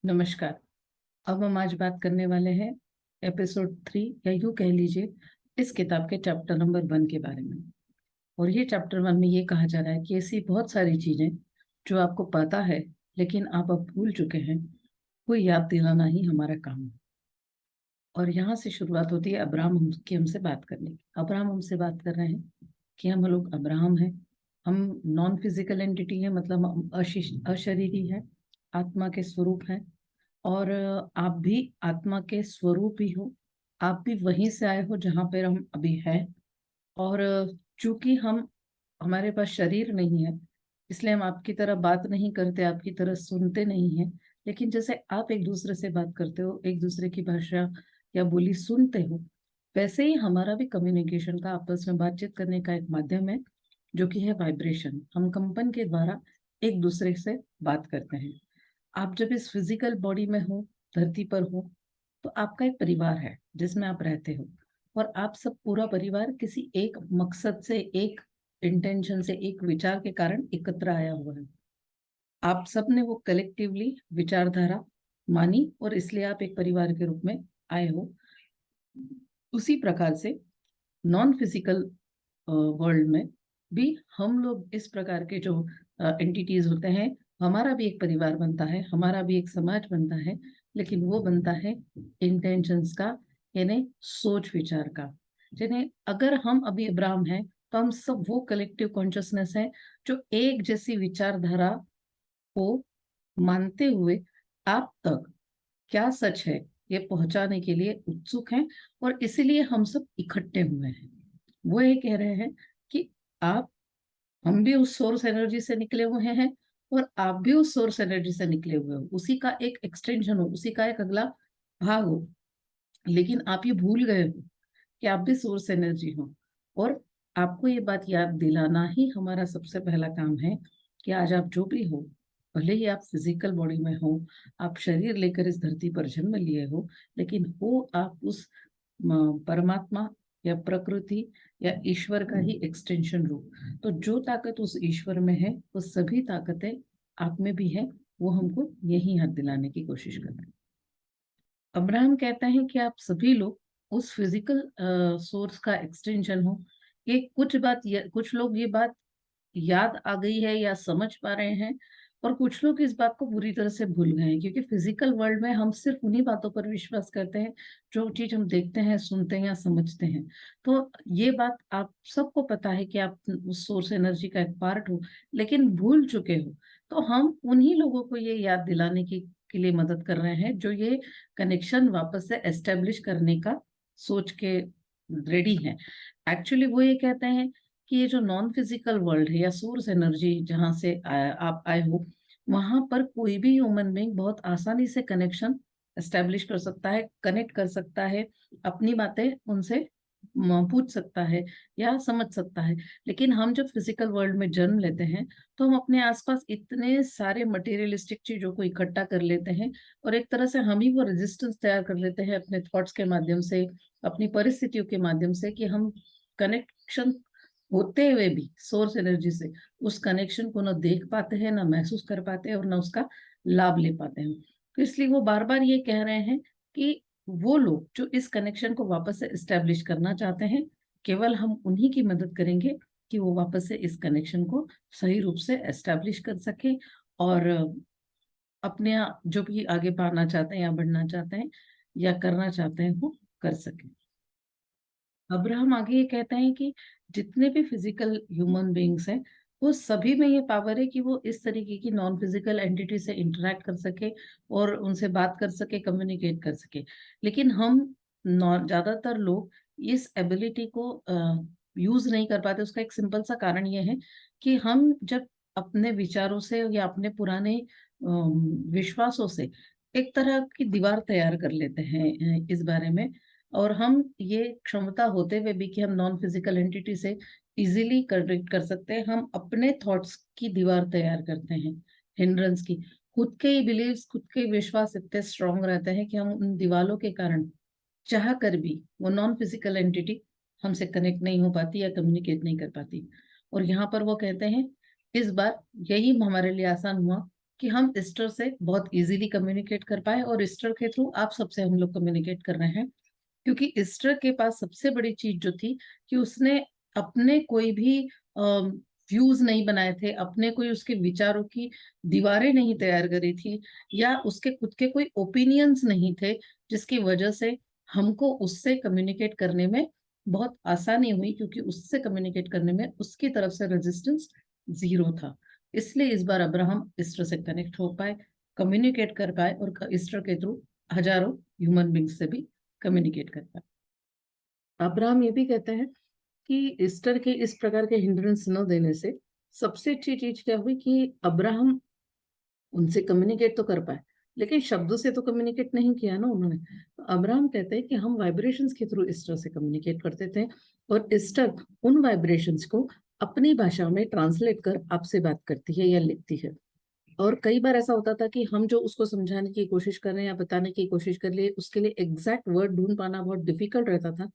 नमस्कार। अब हम आज बात करने वाले हैं एपिसोड 3 या यूँ कह लीजिए इस किताब के चैप्टर नंबर 1 के बारे में। और ये चैप्टर 1 में ये कहा जा रहा है कि ऐसी बहुत सारी चीज़ें जो आपको पता है लेकिन आप अब भूल चुके हैं, वो याद दिलाना ही हमारा काम है। और यहाँ से शुरुआत होती है अब्राहम की हमसे बात करने की। अब्राहम हमसे बात कर रहे हैं कि हम लोग अब्राहम हैं, हम नॉन फिजिकल एंटिटी है, मतलब हम अशरीरी है, आत्मा के स्वरूप हैं। और आप भी आत्मा के स्वरूप ही हो। आप भी वहीं से आए हो जहाँ पर हम अभी हैं। और चूंकि हम हमारे पास शरीर नहीं है, इसलिए हम आपकी तरह बात नहीं करते, आपकी तरह सुनते नहीं हैं। लेकिन जैसे आप एक दूसरे से बात करते हो, एक दूसरे की भाषा या बोली सुनते हो, वैसे ही हमारा भी कम्युनिकेशन का, आपस में बातचीत करने का एक माध्यम है, जो कि है वाइब्रेशन। हम कंपन के द्वारा एक दूसरे से बात करते हैं। आप जब इस फिजिकल बॉडी में हो, धरती पर हो, तो आपका एक परिवार है जिसमें आप रहते हो। और आप सब पूरा परिवार किसी एक मकसद से, एक इंटेंशन से, एक विचार के कारण एकत्र आया हुआ है। आप सब ने वो कलेक्टिवली विचारधारा मानी और इसलिए आप एक परिवार के रूप में आए हो। उसी प्रकार से नॉन फिजिकल वर्ल्ड में भी हम लोग इस प्रकार के जो एंटिटीज होते हैं, हमारा भी एक परिवार बनता है, हमारा भी एक समाज बनता है। लेकिन वो बनता है इंटेंशंस का, यानी सोच विचार का। जिन्हें अगर हम अभी अब्राहम हैं, तो हम सब वो कलेक्टिव कॉन्शियसनेस है जो एक जैसी विचारधारा को मानते हुए आप तक क्या सच है ये पहुंचाने के लिए उत्सुक हैं। और इसीलिए हम सब इकट्ठे हुए हैं। वो ये कह रहे हैं कि आप, हम भी उस सोर्स एनर्जी से निकले हुए हैं और आप भी उस सोर्स एनर्जी से निकले हुए हो, उसी का एक एक्सटेंशन हो, उसी का एक अगला भाग हो। लेकिन आप ये भूल गए हो कि आप भी सोर्स एनर्जी हो। और आपको ये बात याद दिलाना ही हमारा सबसे पहला काम है कि आज आप जो भी हो, भले ही आप फिजिकल बॉडी में हो, आप शरीर लेकर इस धरती पर जन्म लिए हो, लेकिन हो आप उस परमात्मा या प्रकृति या ईश्वर का ही एक्सटेंशन रूप। तो जो ताकत उस ईश्वर में है, वो सभी ताकतें आप में भी है। वो हमको यही याद दिलाने की कोशिश कर रहे हैं। अब्राहम कहता है कि आप सभी लोग उस फिजिकल सोर्स का एक्सटेंशन हो। ये कुछ लोग ये बात याद आ गई है या समझ पा रहे हैं, और कुछ लोग इस बात को बुरी तरह से भूल गए हैं, क्योंकि फिजिकल वर्ल्ड में हम सिर्फ उन्हीं बातों पर विश्वास करते हैं जो चीज हम देखते हैं, सुनते हैं या समझते हैं। तो ये बात आप सबको पता है कि आप उस सोर्स एनर्जी का एक पार्ट हो, लेकिन भूल चुके हो। तो हम उन्हीं लोगों को ये याद दिलाने की के लिए मदद कर रहे हैं जो ये कनेक्शन वापस से एस्टेब्लिश करने का सोच के रेडी हैं। एक्चुअली वो ये कहते हैं कि ये जो नॉन फिजिकल वर्ल्ड है या सोर्स एनर्जी जहाँ से आप आए हो, वहां पर कोई भी ह्यूमन बीइंग बहुत आसानी से कनेक्शन एस्टेब्लिश कर सकता है, कनेक्ट कर सकता है, अपनी बातें उनसे पूछ सकता है या समझ सकता है। लेकिन हम जब फिजिकल वर्ल्ड में जन्म लेते हैं, तो हम अपने आसपास इतने सारे मटेरियलिस्टिक चीजों को इकट्ठा कर लेते हैं, और एक तरह से हम ही वो रेजिस्टेंस तैयार कर लेते हैं अपने थॉट्स के माध्यम से, अपनी परिस्थितियों के माध्यम से, कि हम कनेक्शन होते हुए भी सोर्स एनर्जी से उस कनेक्शन को ना देख पाते हैं, ना महसूस कर पाते हैं, और ना उसका लाभ ले पाते हैं। तो इसलिए वो बार बार ये कह रहे हैं कि वो लोग जो इस कनेक्शन को वापस से इस्टेब्लिश करना चाहते हैं, केवल हम उन्हीं की मदद करेंगे कि वो वापस से इस कनेक्शन को सही रूप से एस्टेब्लिश कर सके, और अपने जो भी आगे बढ़ना चाहते हैं या बढ़ना चाहते हैं या करना चाहते हैं, वो कर सके। अब्राहम आगे ये कहते हैं कि जितने भी फिजिकल ह्यूमन बीइंग्स हैं, वो सभी में ये पावर है कि वो इस तरीके की नॉन फिजिकल एंटिटी से इंटरेक्ट कर सके और उनसे बात कर सके, कम्युनिकेट कर सके। लेकिन हम ज्यादातर लोग इस एबिलिटी को यूज नहीं कर पाते। उसका एक सिंपल सा कारण ये है कि हम जब अपने विचारों से या अपने पुराने विश्वासों से एक तरह की दीवार तैयार कर लेते हैं इस बारे में। और हम ये क्षमता होते हुए भी कि हम नॉन फिजिकल एंटिटी से इजीली कनेक्ट कर सकते हैं, हम अपने थॉट्स की दीवार तैयार करते हैं, हिंड्रेंस की। खुद के ही बिलीव्स, खुद के ही विश्वास इतने स्ट्रांग रहते हैं कि हम उन दीवारों के कारण चाह कर भी वो नॉन फिजिकल एंटिटी हमसे कनेक्ट नहीं हो पाती या कम्युनिकेट नहीं कर पाती। और यहाँ पर वो कहते हैं, इस बार यही हमारे लिए आसान हुआ कि हम ईस्टर से बहुत इजीली कम्युनिकेट कर पाए, और ईस्टर के थ्रू आप सबसे हम लोग कम्युनिकेट कर रहे हैं। क्योंकि ईस्टर के पास सबसे बड़ी चीज जो थी कि उसने अपने कोई भी व्यूज नहीं बनाए थे, अपने कोई उसके विचारों की दीवारें नहीं तैयार करी थी, या उसके खुद के कोई ओपिनियंस नहीं थे, जिसकी वजह से हमको उससे कम्युनिकेट करने में बहुत आसानी हुई, क्योंकि उससे कम्युनिकेट करने में उसकी तरफ से रेजिस्टेंस जीरो था। इसलिए इस बार अब्राहम ईस्टर से कनेक्ट हो पाए, कम्युनिकेट कर पाए, और ईस्टर के थ्रू हजारों ह्यूमन बींग्स से भी कम्युनिकेट कर पाए। अब्राहम ये भी कहते हैं कि ईस्टर के इस प्रकार के हिंड्रेंस न देने से सबसे अच्छी चीज क्या हुई कि अब्राहम उनसे कम्युनिकेट तो कर पाए, लेकिन शब्दों से तो कम्युनिकेट नहीं किया ना उन्होंने। तो अब्राहम कहते हैं कि हम वाइब्रेशंस के थ्रू ईस्टर से कम्युनिकेट करते थे, और ईस्टर उन वाइब्रेशंस को अपनी भाषा में ट्रांसलेट कर आपसे बात करती है या लिखती है। और कई बार ऐसा होता था कि हम जो उसको समझाने की कोशिश कर रहे हैं या बताने की कोशिश कर रहे, उसके लिए एग्जैक्ट वर्ड ढूंढ पाना बहुत डिफिकल्ट रहता था।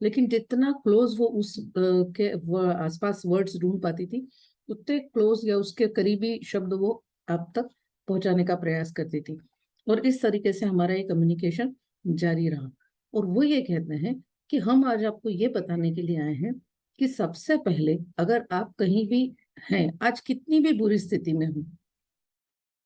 लेकिन जितना क्लोज वो उस के आसपास वर्ड्स ढूंढ पाती थी, उतने क्लोज या उसके करीबी शब्द वो आप तक पहुंचाने का प्रयास करती थी। और इस तरीके से हमारा ये कम्युनिकेशन जारी रहा। और वो ये कहते हैं कि हम आज आपको ये बताने के लिए आए हैं कि सबसे पहले अगर आप कहीं भी हैं, आज कितनी भी बुरी स्थिति में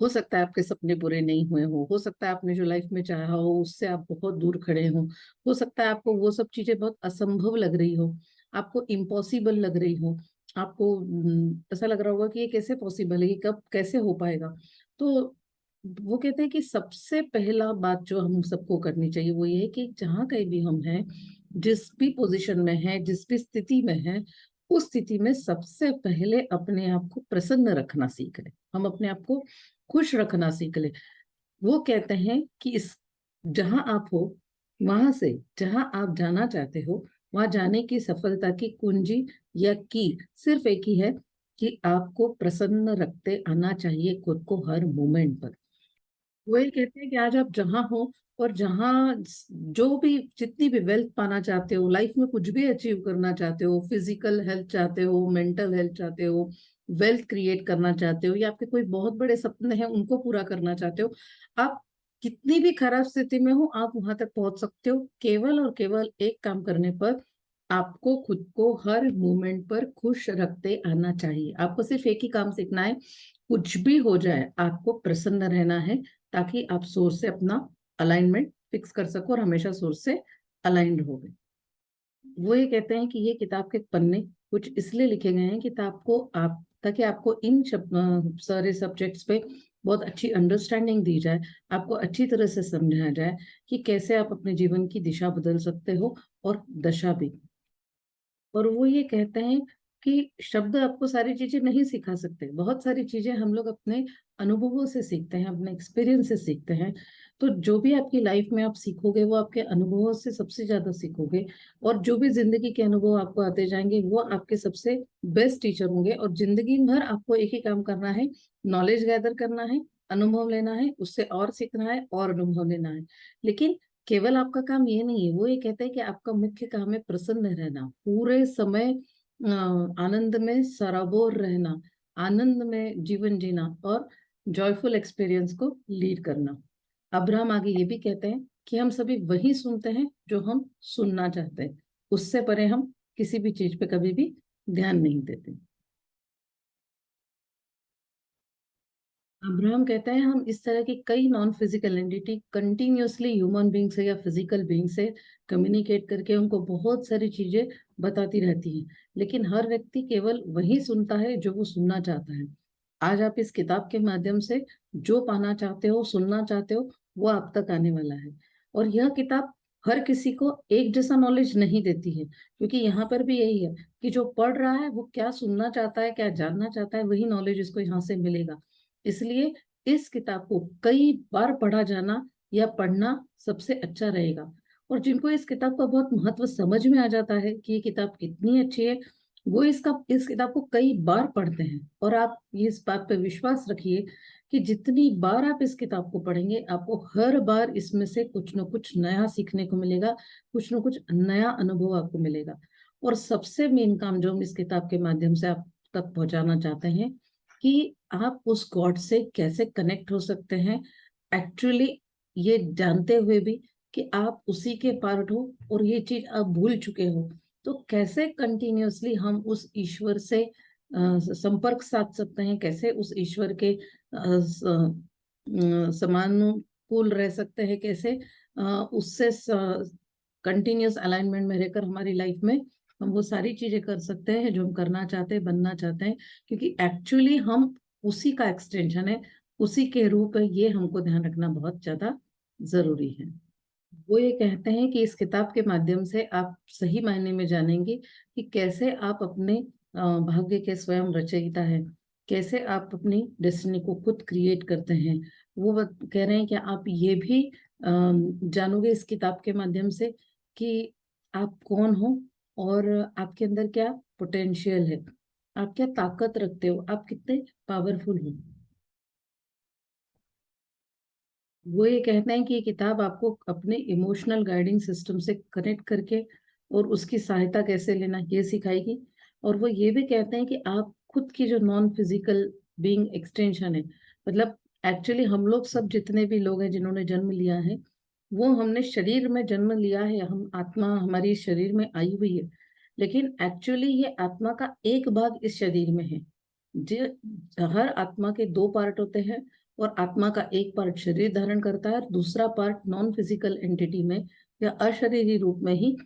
हो सकता है आपके सपने पूरे नहीं हुए हो सकता है आपने जो लाइफ में चाहा हो उससे आप बहुत दूर खड़े हो सकता है आपको वो सब चीजें बहुत असंभव लग रही हो, आपको इम्पॉसिबल लग रही हो, आपको ऐसा लग रहा होगा कि ये कैसे पॉसिबल है, ये कब कैसे हो पाएगा। तो वो कहते हैं कि सबसे पहला बात जो हम सबको करनी चाहिए वो ये है कि जहाँ कहीं भी हम हैं, जिस भी पोजीशन में है, जिस भी स्थिति में है, उस स्थिति में सबसे पहले अपने आप को प्रसन्न रखना सीख लें, हम अपने आप को खुश रखना सीख ले। वो कहते हैं कि इस जहां आप हो वहां से जहां आप जाना चाहते हो, वहां जाने की सफलता की कुंजी या की सिर्फ एक ही है कि आपको प्रसन्न रखते आना चाहिए खुद को हर मोमेंट पर। वो ये कहते हैं कि आज आप जहां हो और जहां जो भी जितनी भी वेल्थ पाना चाहते हो, लाइफ में कुछ भी अचीव करना चाहते हो, फिजिकल हेल्थ चाहते हो, मेंटल हेल्थ चाहते हो, वेल्थ क्रिएट करना चाहते हो, या आपके कोई बहुत बड़े सपने हैं उनको पूरा करना चाहते हो, आप कितनी भी खराब स्थिति में हो आप वहां तक पहुंच सकते हो, केवल और केवल एक काम करने पर। आपको खुद को हर मोमेंट पर खुश रखते आना चाहिए। आपको सिर्फ एक ही काम सीखना है, कुछ भी हो जाए आपको प्रसन्न रहना है, ताकि आप सोर्स से अपना अलाइनमेंट फिक्स कर सको और हमेशा सोर्स से अलाइन रहोगे। वो ये कहते हैं कि ये किताब के पन्ने कुछ इसलिए लिखे गए हैं कि ताकि आपको इन सारे सब्जेक्ट्स पे बहुत अच्छी अंडरस्टैंडिंग दी जाए, आपको अच्छी तरह से समझाया जाए कि कैसे आप अपने जीवन की दिशा बदल सकते हो, और दशा भी। और वो ये कहते हैं कि शब्द आपको सारी चीजें नहीं सिखा सकते, बहुत सारी चीजें हम लोग अपने अनुभवों से सीखते हैं, अपने एक्सपीरियंस से सीखते हैं। तो जो भी आपकी लाइफ में आप सीखोगे वो आपके अनुभवों से सबसे ज्यादा सीखोगे, और जो भी जिंदगी के अनुभव आपको आते जाएंगे वो आपके सबसे बेस्ट टीचर होंगे। और जिंदगी भर आपको एक ही काम करना है, नॉलेज गैदर करना है, अनुभव लेना है, उससे और सीखना है और अनुभव लेना है। लेकिन केवल आपका काम ये नहीं है, वो ये कहते हैं कि आपका मुख्य काम है प्रसन्न रहना, पूरे समय आनंद में सराबोर रहना, आनंद में जीवन जीना, और जॉयफुल एक्सपीरियंस को लीड करना। अब्राहम आगे ये भी कहते हैं कि हम सभी वही सुनते हैं जो हम सुनना चाहते हैं, उससे परे हम किसी भी चीज पे कभी भी ध्यान नहीं देते। अब्राहम कहते हैं हम इस तरह की कई non physical entity continuously human being से या फिजिकल बींग से कम्युनिकेट करके उनको बहुत सारी चीजें बताती रहती हैं, लेकिन हर व्यक्ति केवल वही सुनता है जो वो सुनना चाहता है। आज आप इस किताब के माध्यम से जो पाना चाहते हो, सुनना चाहते हो, वो आप तक आने वाला है। और यह किताब हर किसी को एक जैसा नॉलेज नहीं देती है, क्योंकि यहाँ पर भी यही है कि जो पढ़ रहा है वो क्या सुनना चाहता है, क्या जानना चाहता है, वही नॉलेज इसको यहाँ से मिलेगा। इसलिए इस किताब को कई बार पढ़ा जाना या पढ़ना सबसे अच्छा रहेगा। और जिनको इस किताब का बहुत महत्व समझ में आ जाता है कि ये किताब कितनी अच्छी है, वो इस किताब को कई बार पढ़ते हैं। और आप ये इस बात पे विश्वास रखिए कि जितनी बार आप इस किताब को पढ़ेंगे आपको हर बार इसमें से कुछ न कुछ नया सीखने को मिलेगा, कुछ न कुछ नया अनुभव आपको मिलेगा। और सबसे मेन काम जो हम इस किताब के माध्यम से आप तक पहुंचाना चाहते हैं कि आप उस गॉड से कैसे कनेक्ट हो सकते हैं, एक्चुअली ये जानते हुए भी कि आप उसी के पार्ट हो और ये चीज आप भूल चुके हो। तो कैसे कंटिन्यूअसली हम उस ईश्वर से संपर्क साध सकते हैं, कैसे उस ईश्वर के समानुकूल रह सकते हैं, कैसे उससे कंटिन्यूअस अलाइनमेंट में रहकर हमारी लाइफ में हम वो सारी चीजें कर सकते हैं जो हम करना चाहते हैं, बनना चाहते हैं, क्योंकि एक्चुअली हम उसी का एक्सटेंशन है, उसी के रूप है। ये हमको ध्यान रखना बहुत ज्यादा जरूरी है। वो ये कहते हैं कि इस किताब के माध्यम से आप सही मायने में जानेंगे कि कैसे आप अपने भाग्य के स्वयं रचयिता है, कैसे आप अपनी डेस्टिनी को खुद क्रिएट करते हैं। वो कह रहे हैं कि आप ये भी जानोगे इस किताब के माध्यम से कि आप कौन हो और आपके अंदर क्या पोटेंशियल है, आप क्या ताकत रखते हो, आप कितने पावरफुल हो। वो ये कहते हैं कि ये किताब आपको अपने इमोशनल गाइडिंग सिस्टम से कनेक्ट करके और उसकी सहायता कैसे लेना ये सिखाएगी। और वो ये भी कहते हैं कि आप खुद की जो नॉन फिजिकल बीइंग एक्सटेंशन है, मतलब एक्चुअली हम लोग सब जितने भी लोग हैं जिन्होंने जन्म लिया है, वो हमने शरीर में जन्म लिया है, हम आत्मा हमारी शरीर में आई हुई है, लेकिन एक्चुअली ये आत्मा का एक भाग इस शरीर में है। जो हर आत्मा के दो पार्ट होते हैं और आत्मा का एक पार्ट शरीर धारण करता है और दूसरा पार्ट नॉन फिजिकल एंटिटी में या अशरीरी रूप में ही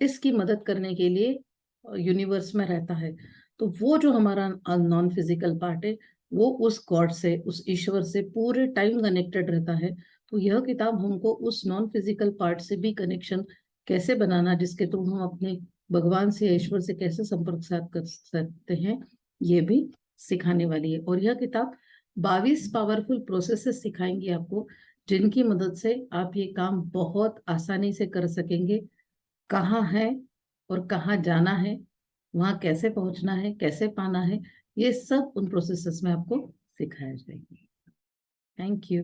इसकी मदद करने के लिए यूनिवर्स में रहता है। तो वो जो हमारा नॉन फिजिकल पार्ट है, वो उस गॉड से, उस ईश्वर से पूरे टाइम कनेक्टेड रहता है। तो यह किताब हमको उस नॉन फिजिकल पार्ट से भी कनेक्शन कैसे बनाना, जिसके थ्रू हम अपने भगवान से, ईश्वर से कैसे संपर्क साध कर सकते हैं, ये भी सिखाने वाली है। और यह किताब 22 पावरफुल प्रोसेसेस सिखाएंगी आपको, जिनकी मदद से आप ये काम बहुत आसानी से कर सकेंगे। कहाँ है और कहाँ जाना है, वहाँ कैसे पहुंचना है, कैसे पाना है, ये सब उन प्रोसेसेस में आपको सिखाया जाएगा। Thank you.